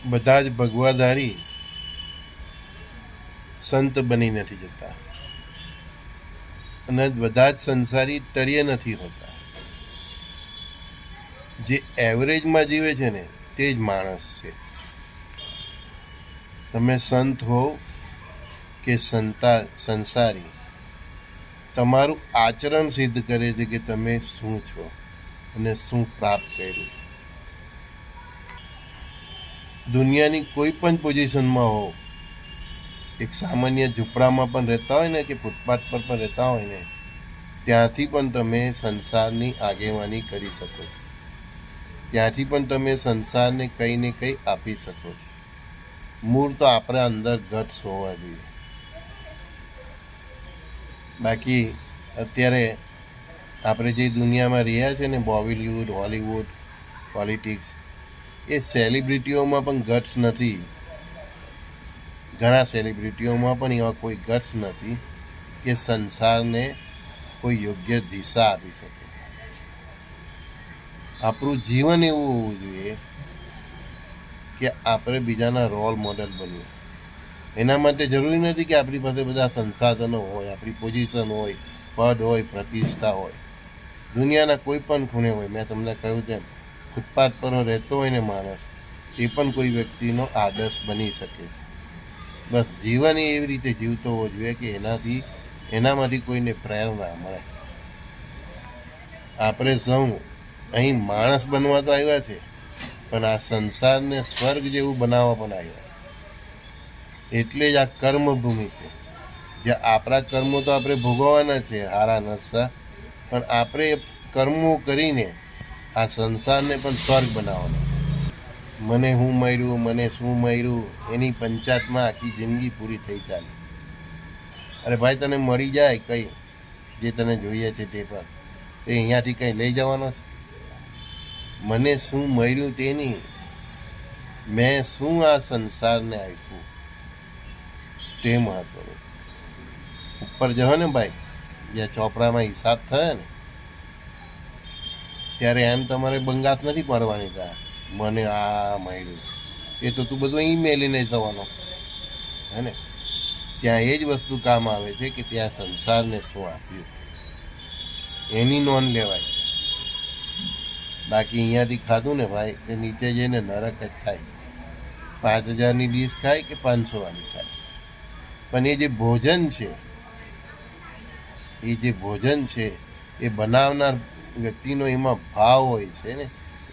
બધા જ ભગવાધારી સંત બની નથી જતા અને બધા જ સંસારી તરીએ નથી હોતા. જે એવરેજમાં જીવે છે ને તે જ માણસ છે. તમે સંત હો કે સંસારી, તમારું આચરણ સિદ્ધ કરે છે કે તમે શું છો અને શું પ્રાપ્ત કર્યું છે. દુનિયાની કોઈ પણ પોઝિશનમાં હો, એક સામાન્ય ઝૂંપડામાં પણ રહેતા હોય ને કે ફૂટપાથ પર પણ રહેતા હોય ને, ત્યાંથી પણ તમે સંસારની આગેવાની કરી શકો છો. ત્યાંથી પણ તમે સંસારને કંઈ ને કંઈ આપી શકો છો. મૂળ તો આપણા અંદર ગટ્સ હોવા જોઈએ. બાકી અત્યારે આપણે જે દુનિયામાં રહ્યા છે ને, બોલિવૂડ, હોલિવૂડ, પોલિટિક્સ, એ સેલિબ્રિટીઓમાં પણ ગટ્સ નથી. ઘણા સેલિબ્રિટીઓમાં પણ એવા કોઈ ગટ્સ નથી કે સંસારને કોઈ યોગ્ય દિશા આપી શકે. આપણું જીવન એવું હોવું જોઈએ કે આપણે બીજાના રોલ મોડેલ બનીએ. એના માટે જરૂરી નથી કે આપણી પાસે બધા સંસાધનો હોય, આપણી પોઝિશન હોય, પદ હોય, પ્રતિષ્ઠા હોય. દુનિયાના કોઈ પણ ખૂણે હોય, મેં તમને કહ્યું તેમ ફૂટપાથ પર રહેતો હોય ને માણસ, એ પણ કોઈ વ્યક્તિનો આદર્શ બની શકે છે. બસ જીવન એવી રીતે જીવતો હોવો જોઈએ કે એનામાંથી કોઈને પ્રેરણા મળે. આપણે સૌ અહીં માણસ બનવા તો આવ્યા છે, પણ આ સંસારને સ્વર્ગ જેવું બનાવવા પણ આવ્યા છે. એટલે જ આ કર્મભૂમિ છે, જ્યાં આપણા કર્મો તો આપણે ભોગવવાના છે, હારા નરસા, પણ આપણે કર્મો કરીને આ સંસારને પણ સ્વર્ગ બનાવવાનો છે. મને હું મળ્યું, મને શું મળ્યું, એની પંચાયતમાં આખી જિંદગી પૂરી થઈ ચાલી. અરે ભાઈ, તને મળી જાય કંઈ જે તને જોઈએ છે તે પર, એ અહીંયાથી કંઈ લઈ જવાનો છે? મને શું મળ્યું તે નહીં, મેં શું આ સંસારને આપ્યું તે મહત્વનું. ઉપર જવો ને ભાઈ, જ્યાં ચોપડામાં હિસાબ થયો ને, ત્યારે એમ તમારે બંગાસ નથી પાડવાની. ત્યાં મને આ મળ્યું, એ તો તું બધું અહીં મેલીને જવાનો હે ને. ત્યાં એ જ વસ્તુ કામ આવે છે કે ત્યાં સંસારને શું આપ્યું એની નોંધ લેવાય છે. બાકી અહીંયાથી ખાધું ને ભાઈ, તે નીચે જઈને નરક જ થાય. 5,000ની ડીશ ખાય કે 500વાળી ખાય, પણ એ જે ભોજન છે એ બનાવનાર વ્યક્તિનો એમાં ભાવ હોય છે ને,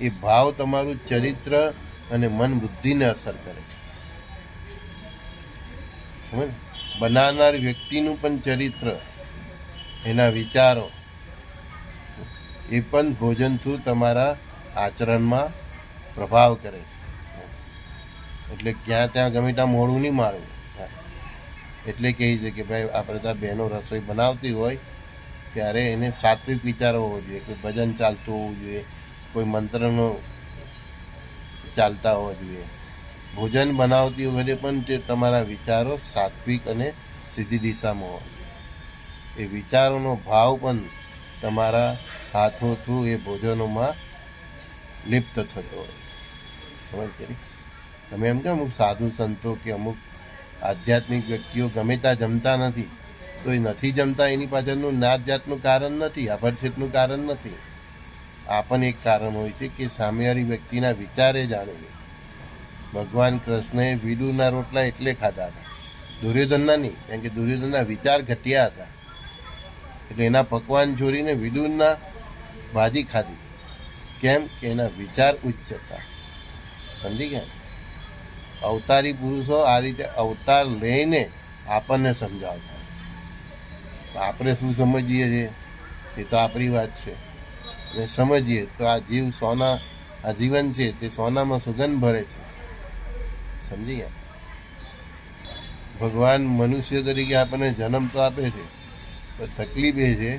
એ ભાવ તમારું ચરિત્ર અને મન બુદ્ધિને અસર કરે છે. સમજ? બનાવનાર વ્યક્તિનું પણ ચરિત્ર, એના વિચારો, એ પણ ભોજન થ્રુ તમારા આચરણમાં પ્રભાવ કરે છે. એટલે ક્યાં ત્યાં ગમે ત્યાં મોડું નહીં મારવું. એટલે કહે છે કે ભાઈ, આપણે ત્યાં બહેનો રસોઈ બનાવતી હોય ત્યારે એને સાત્વિક વિચારો હોવો જોઈએ. કોઈ ભજન ચાલતું હોવું જોઈએ, કોઈ મંત્રનો ચાલતા હોવા જોઈએ. ભોજન બનાવતી વખતે પણ તે તમારા વિચારો સાત્વિક અને સીધી દિશામાં હોવા જોઈએ. એ વિચારોનો ભાવ પણ તમારા હાથો થ્રુ એ ભોજનોમાં લિપ્ત થતો હોય છે. સમજ કરી? તમે એમ કે અમુક સાધુ સંતો કે અમુક આધ્યાત્મિક વ્યક્તિઓ ગમે ત્યાં જમતા નથી, તો એ નથી જમતા એની પાછળનું નાત જાતનું કારણ નથી, આભડછેટનું કારણ નથી. આ પણ એક કારણ હોય છે કે સામેવાળી વ્યક્તિના વિચારે જાણી લે. ભગવાન કૃષ્ણએ વિદુરના રોટલા એટલે ખાધા હતા, દુર્યોધનના નહીં, કારણ કે દુર્યોધનના વિચાર ઘટ્યા હતા. એટલે એના પકવાન છોડીને વિદુરના ભાજી ખાધી. કેમ કે એના વિચાર ઉચ્ચ હતા. સમજી ગયા? અવતારી પુરુષો આ રીતે અવતાર લઈને આપણને સમજાવતા હોય છે. આપણે શું સમજીએ છીએ એ તો આપણી વાત છે. અને સમજીએ તો આ જીવન છે તે સોનામાં સુગંધ ભરે છે. સમજી ગયા? ભગવાન મનુષ્ય તરીકે આપણને જન્મ તો આપે છે, પણ તકલીફ એ છે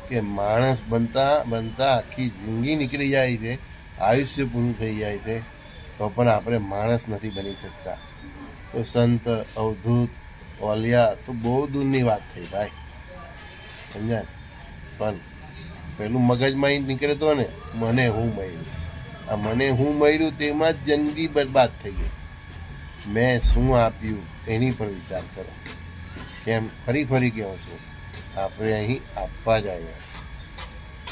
કે માણસ બનતા બનતા આખી જિંદગી નીકળી જાય છે, આયુષ્ય પૂરું થઈ જાય છે, તો પણ આપણે માણસ નથી બની શકતા. તો સંત, અવધૂત, ઓલિયા તો બહુ દૂરની વાત થઈ ભાઈ. સમજાય? પણ પેલું મગજમાં નીકળે તો ને, મને હું મળ્યું, આ મને હું મળ્યું તેમાં જ જિંદગી બરબાદ થઈ ગઈ. મેં શું આપ્યું એની પર વિચાર કરો. કેમ ફરી કહું છું, આપણે અહીં આપવા જ આવ્યા છે.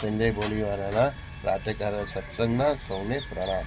સંજય બોલીવાલાના રાટેકારા સત્સંગના સૌને પ્રણામ.